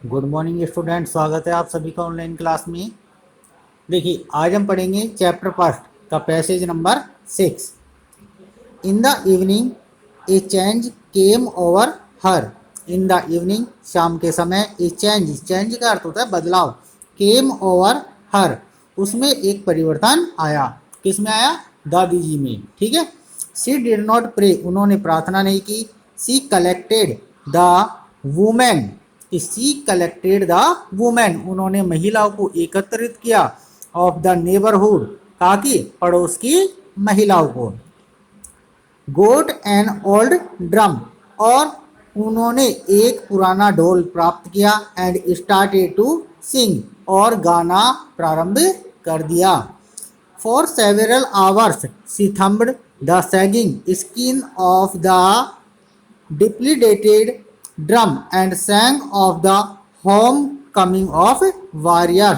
Good morning student, स्वागत है आप सभी का ऑनलाइन क्लास में। देखिए, आज हम पढ़ेंगे चैप्टर फर्स्ट का passage number 6। In the evening A change came over her. In the evening, शाम के समय, ए चेंज, चेंज का अर्थ होता है बदलाव, केम ओवर हर, उसमें एक परिवर्तन आया। किस में आया? दादी जी में। ठीक है। सी डिड नॉट प्रे, उन्होंने प्रार्थना नहीं की। She collected the women, she collected the women, उन्होंने महिलाओं को एकत्रित किया। ऑफ द नेबरहुड, कहा कि पड़ोस की महिलाओं को। गोट एन ओल्ड ड्रम, और उन्होंने एक पुराना ढोल प्राप्त किया। एंड स्टार्टेड टू सिंग, और गाना प्रारंभ कर दिया। For several hours she thumbed the sagging skin of the depleted drum and sang of the home coming of warrior.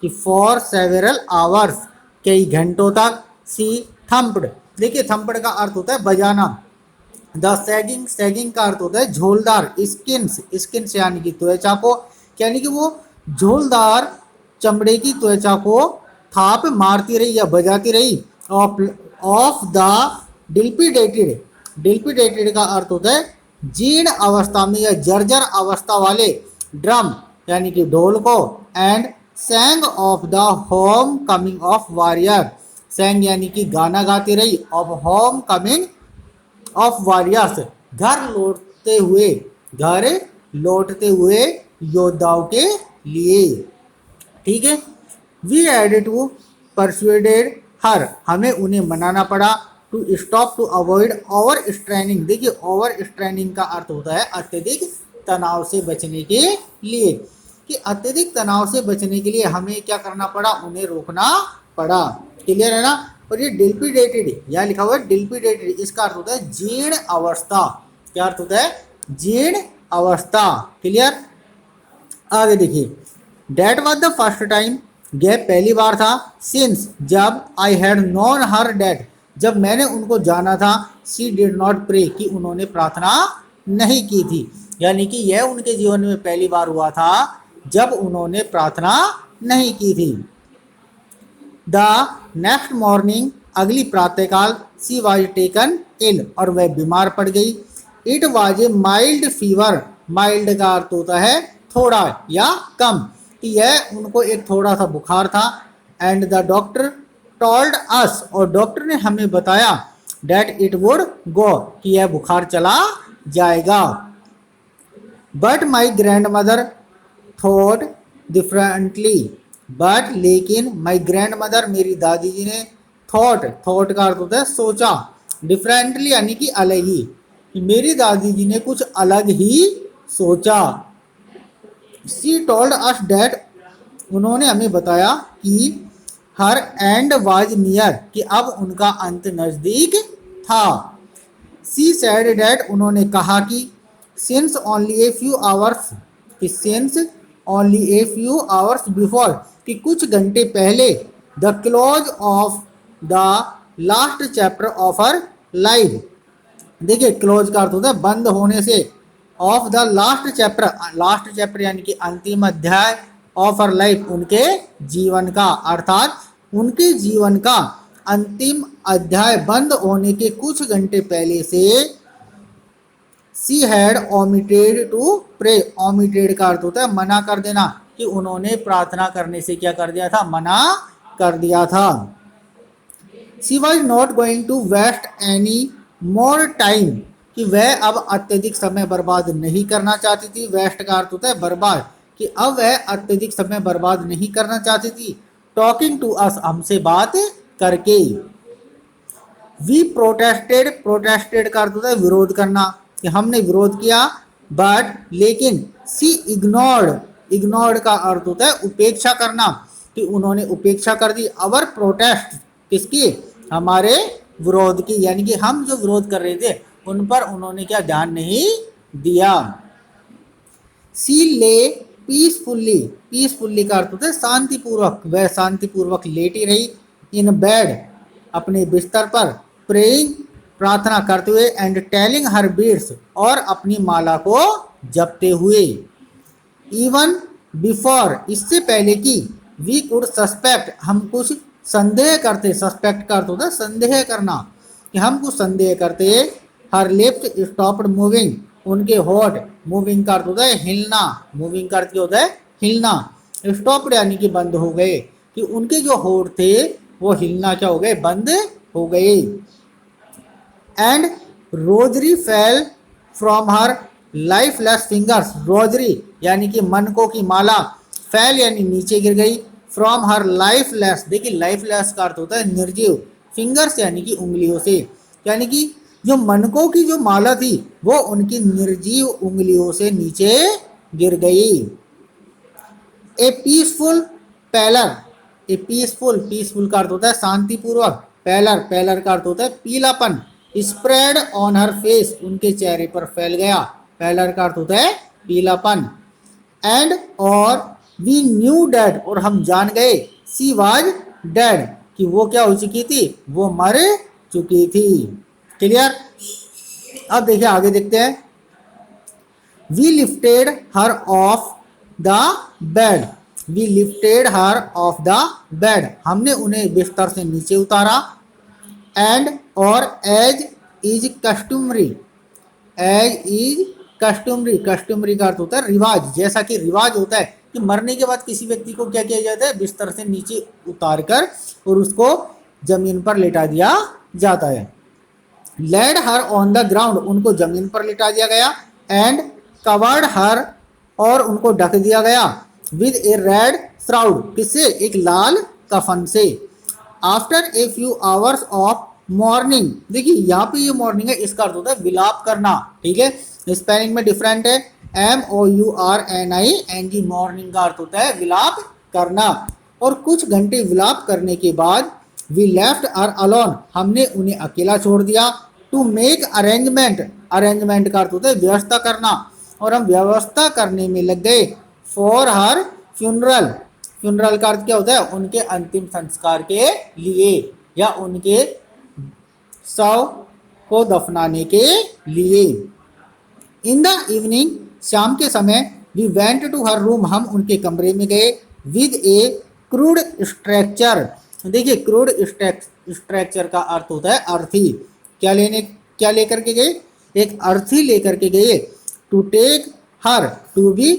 कि फॉर सेवरल आवर्स, कई घंटों तक, सी थम्पड, देखिए थम्पड का अर्थ होता है बजाना। द सैगिंग, सैगिंग का अर्थ होता है झोलदार। स्किन्स, स्किन्स यानी कि त्वचा को, यानी कि वो झोलदार चमड़े की त्वचा को थाप मारती रही या बजाती रही। ऑफ द डिल्पिडेटेड, डिल्पिडेटेड का अर्थ होता है जीर्ण अवस्था में या जर्जर अवस्था वाले ड्रम यानी कि ढोल को। And sang of the home coming of warrior, sang यानी कि गाना गाती रही, of home coming of warriors, घर लौटते हुए योद्धाओं के लिए। ठीक है। We had to persuaded her, हमें उन्हें मनाना पड़ा। To stop, to avoid over straining, देखिए ओवर स्ट्रेनिंग का अर्थ होता है अत्यधिक तनाव से बचने के लिए। कि अत्यधिक तनाव से बचने के लिए हमें क्या करना पड़ा? उन्हें रोकना पड़ा। क्लियर है ना? और ये डिल्पिडेटेड, यहाँ लिखा हुआ है डिल्पिडेटेड, इसका अर्थ होता है जीर्ण अवस्था। क्या अर्थ होता है? जीर्ण अवस्था। क्लियर? आगे देखिए, that was the first time, यह पहली बार था। सिंस, जब, I had known her that, जब मैंने उनको जाना था। सी डिड नॉट प्रे, कि उन्होंने प्रार्थना नहीं की थी। यानी कि यह उनके जीवन में पहली बार हुआ था जब उन्होंने प्रार्थना नहीं की थी। द नेक्स्ट मॉर्निंग, अगली प्रातःकाल, सी वाज टेकन इल, और वह बीमार पड़ गई। It was a mild fever, mild का अर्थ होता है थोड़ा या कम, कि यह उनको एक थोड़ा सा बुखार था। And the doctor told us, और डॉक्टर ने हमें बताया, डेट इट वुड गो, कि यह बुखार चला जाएगा। But my grand mother thought differently, but लेकिन, माई ग्रैंड मदर, मेरी दादी जी ने, थॉट, थॉट का अर्थ होता है सोचा, डिफरेंटली यानी कि अलग ही, कि मेरी दादी जी ने कुछ अलग ही सोचा। सी टोल्ड अस डैट, उन्होंने हमें बताया कि हर एंड वाज नियर, कि अब उनका अंत नज़दीक था। सी सैड डैट, उन्होंने कहा कि since only a few hours, कि since only a few hours before, कि कुछ घंटे पहले, the close of the last chapter of her life, देखिए क्लोज का अर्थ होता है बंद होने से, of the last chapter, last chapter यानी कि अंतिम अध्याय, ऑफ हर लाइफ, उनके जीवन का, अर्थात उनके जीवन का अंतिम अध्याय बंद होने के कुछ घंटे पहले से, she had omitted to pray, omitted का अर्थ होता है मना कर देना, कि उन्होंने प्रार्थना करने से क्या कर दिया था? मना कर दिया था। She was not going to waste any more time, कि वह अब अत्यधिक समय बर्बाद नहीं करना चाहती थी। वेस्ट का अर्थ होता है बर्बाद, कि अब वह अत्यधिक समय बर्बाद नहीं करना चाहती थी। टॉकिंग टू अस, हमसे बात करके। वी प्रोटेस्टेड, प्रोटेस्टेड का अर्थ होता है विरोध करना, कि हमने विरोध किया। बट लेकिन, सी इग्नोर्ड, इग्नोर्ड का अर्थ होता है उपेक्षा करना, कि उन्होंने उपेक्षा कर दी। अवर प्रोटेस्ट, किसकी? हमारे विरोध की, यानी कि हम जो विरोध कर रहे थे उन पर उन्होंने क्या ध्यान नहीं दिया। सी ले पीसफुल्ली, पीसफुल्ली का अर्थ होता है शांतिपूर्वक, वह शांतिपूर्वक लेटी रही। इन बेड, अपने बिस्तर पर, प्रेइंग, प्रार्थना करते हुए, एंड टेलिंग हर बीड्स, और अपनी माला को जपते हुए। इवन बिफोर, इससे पहले कि वी कुड सस्पेक्ट, हम कुछ संदेह करते, सस्पेक्ट का अर्थ होता है संदेह करना, कि हम कुछ संदेह करते, हर लिप्स स्टॉप्ड मूविंग, उनके होठ, मूविंग का अर्थ होता है हिलना, मूविंग का अर्थ क्या होता है हिलना, स्टॉप्ड यानी कि बंद हो गए, कि उनके जो होठ थे वो हिलना क्या हो गए, बंद हो गए। And rosary fell from her lifeless fingers, rosary यानी कि मनकों की माला, फेल यानी नीचे गिर गई, फ्रॉम हर लाइफलेस, देखिए लाइफलेस का अर्थ होता है निर्जीव, फिंगर्स यानी कि उंगलियों से, यानी कि जो मनकों की जो माला थी वो उनकी निर्जीव उंगलियों से नीचे गिर गई। A peaceful pallor, a peaceful, peaceful का अर्थ होता है शांतिपूर्वक, पैलर, पैलर का अर्थ होता है पीलापन, स्प्रेड ऑन हर फेस, उनके चेहरे पर फैल गया, पैलर का अर्थ होता है पीलापन। एंड और वी न्यू डेड, और हम जान गए, सी वाज डेड, कि वो क्या हो चुकी थी, वो मर चुकी थी। क्लियर। अब देखिए आगे देखते हैं। We lifted her off the bed, we lifted her off the bed, हमने उन्हें बिस्तर से नीचे उतारा। एंड और as is customary, as is customary, customary का अर्थ होता है रिवाज, जैसा कि रिवाज होता है कि मरने के बाद किसी व्यक्ति को क्या किया जाता है, बिस्तर से नीचे उतार कर और उसको जमीन पर लेटा दिया जाता है। Laid her on the ground, उनको जमीन पर लिटा दिया गया। एंड कवर्ड हर, और उनको ढक दिया गया, विद ए रेड श्राउड, किससे, एक लाल कफन से। After a few hours of morning, देखिए यहाँ पे ये मॉर्निंग है, इसका अर्थ होता है विलाप करना, ठीक है, स्पेलिंग में डिफरेंट है, MOURNING, मॉर्निंग का अर्थ होता है विलाप करना। और कुछ घंटे विलाप करने के बाद वी लेफ्ट आर अलोन, हमने उन्हें अकेला छोड़ दिया। टू मेक अरेंजमेंट, अरेंजमेंट का अर्थ होता है व्यवस्था करना, और हम व्यवस्था करने में लग गए। फॉर हर फ्यूनरल, फ्यूनरल का अर्थ क्या होता है, उनके अंतिम संस्कार के लिए, या उनके शव को दफनाने के लिए। इन द इवनिंग, शाम के समय, we went to her room, हम उनके कमरे में गए। विद ए क्रूड स्ट्रक्चर, देखिए क्रूड स्ट्रक्चर का अर्थ होता है अर्थी, क्या लेकर के गए, एक अर्थी लेकर के गए। To take her, to be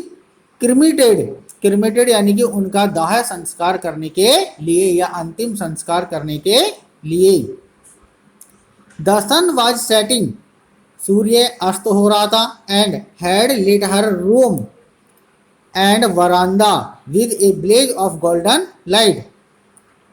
cremated, cremated यानी कि उनका दाह संस्कार करने के लिए या अंतिम संस्कार करने के लिए। द सन वाज सेटिंग, सूर्य अस्त हो रहा था। And had lit her room and veranda with a blaze of golden light.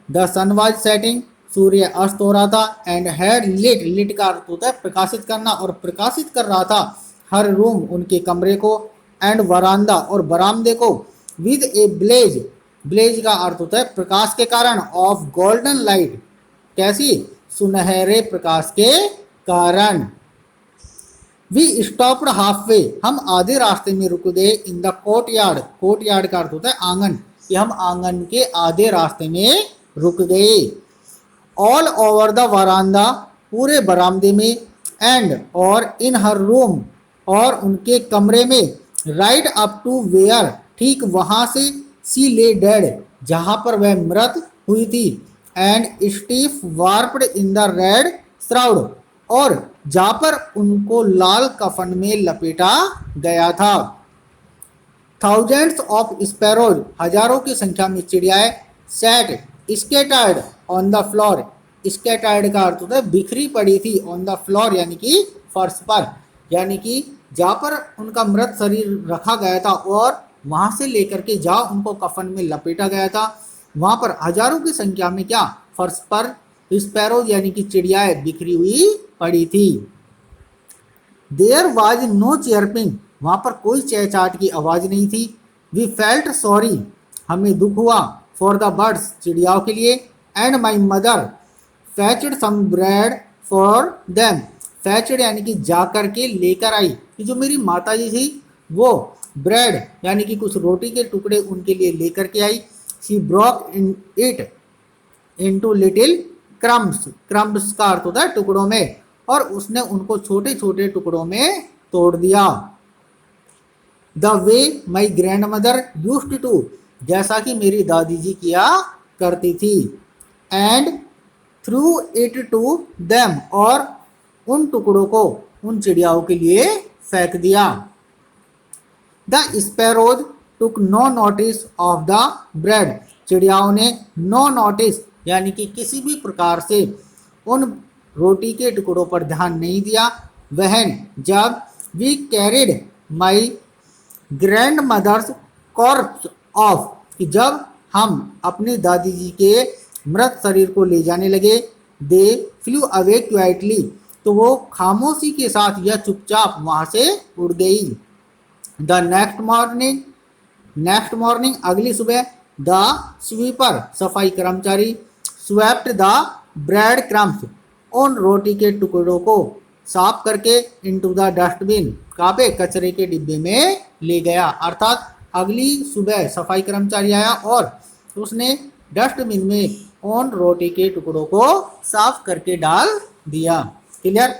The sun was setting, सूर्य अस्त हो रहा था। एंड हैड लिट, लिट का अर्थ होता है प्रकाशित करना, और प्रकाशित कर रहा था हर रूम, उनके कमरे को। एंड वरांदा, और बरामदे को। विद ए ब्लेज, ब्लेज का अर्थ होता है प्रकाश के कारण, ऑफ गोल्डन लाइट, कैसी, सुनहरे प्रकाश के कारण। वी स्टॉप्ड हाफ वे, हम आधे रास्ते में रुक गए। In the court yard, court yard का अर्थ होता है आंगन, कि हम आंगन के आधे रास्ते में रुक गए। ऑल ओवर द वरांदा, पूरे बरामदे में। एंड और इन हर रूम, और उनके कमरे में। राइट अप टू वेयर, ठीक वहां से। सी ले डेड, जहां पर वह मृत हुई थी। And stiff warped in the red shroud, और जहां पर उनको लाल कफन में लपेटा गया था। थाउजेंड्स ऑफ स्पैरोज, हजारों की संख्या में चिड़ियाएं। Sat scattered on the floor, scattered का अर्थ होता है बिखरी पड़ी थी। ऑन द फ्लोर यानी कि फर्श पर, यानी कि जहाँ पर उनका मृत शरीर रखा गया था और वहां से लेकर के जहाँ उनको कफन में लपेटा गया था, वहां पर हजारों की संख्या में क्या, फर्श पर स्पैरोज यानी कि चिड़ियाएं बिखरी हुई पड़ी थी। देयर वाज नो चेयरपिंग, वहां पर कोई चहचहाट की आवाज नहीं थी। वी फेल्ट सॉरी, हमें दुख हुआ। फॉर द बर्ड्स, चिड़ियाओं के लिए। And my mother fetched some bread for them, fetched यानी कि जा करके लेकर आई, कि जो मेरी माता जी थी वो ब्रेड यानी कि कुछ रोटी के टुकड़े उनके लिए लेकर के आई। She broke in it into little crumbs, crumbs का अर्थ होता है टुकड़ों में, और उसने उनको छोटे छोटे टुकड़ों में तोड़ दिया। The way my grand mother used to, जैसा कि मेरी दादी जी किया करती थी। And threw it to them, और उन टुकड़ों को उन चिड़ियाओं के लिए फेंक दिया। The sparrows took no notice of the bread, चिड़ियाओं ने नो नोटिस यानी कि किसी भी प्रकार से उन रोटी के टुकड़ों पर ध्यान नहीं दिया। वहन, जब we carried my grand mother's corpse off, कि जब हम अपनी दादी जी के मृत शरीर को ले जाने लगे, दे फ्लू अवे क्वाइटली, तो वो खामोशी के साथ या चुपचाप वहां से उड़ गई। द नेक्स्ट मॉर्निंग, अगली सुबह, द स्वीपर, सफाई कर्मचारी, स्वेप्ट द ब्रेड क्रम्स, उन रोटी के टुकड़ों को साफ करके इनटू द डस्टबिन, कहाँ पे, कचरे के डिब्बे में ले गया। अर्थात अगली सुबह सफाई कर्मचारी आया और उसने डस्टबिन में उन रोटी के टुकड़ों को साफ करके डाल दिया। क्लियर?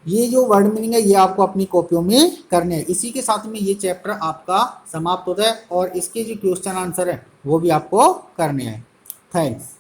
ये जो वर्ड मीनिंग है ये आपको अपनी कॉपियों में करने हैं। इसी के साथ में ये चैप्टर आपका समाप्त होता है और इसके जो क्वेश्चन आंसर है वो भी आपको करने हैं। थैंक्स।